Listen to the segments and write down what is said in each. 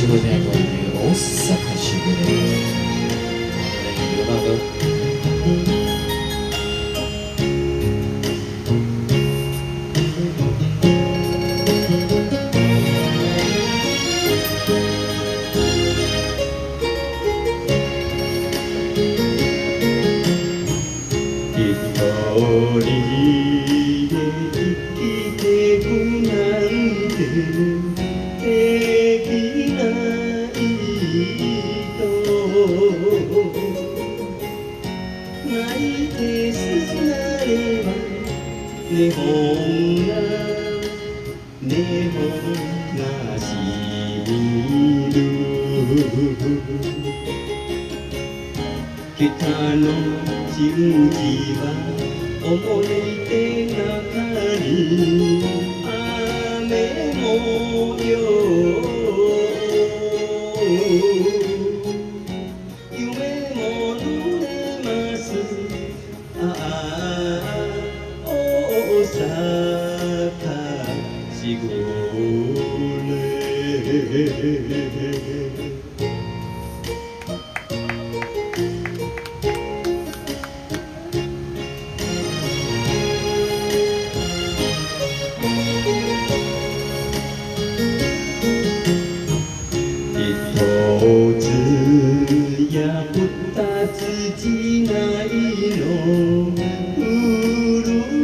55年大阪しぐれ夜長一人で生きてくなんてできないと泣いてすなれば日本がしみる北の陣地は思い出がかり雨模様夢も濡れますああ大阪しぐれ一つや二つじないの古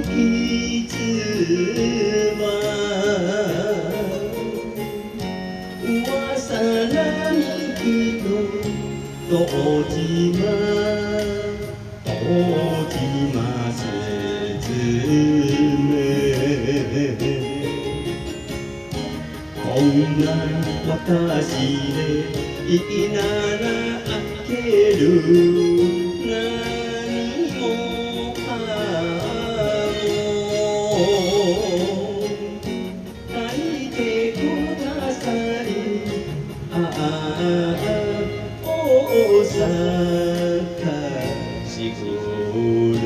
き妻噂ない人堂島説明こんな私でいいなら開ける何もかも書いてくださりああ大阪しぐれ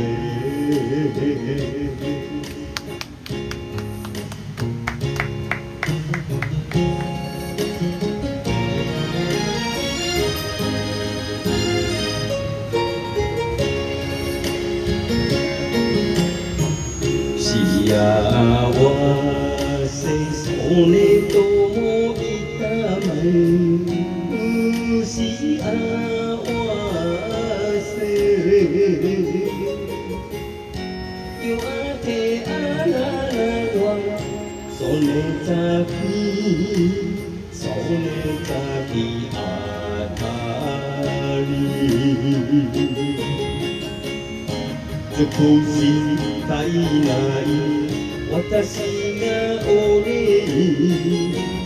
幸せそれとも痛む不幸せ夜明けあららはそれざきあたり尽くしたいない私が俺に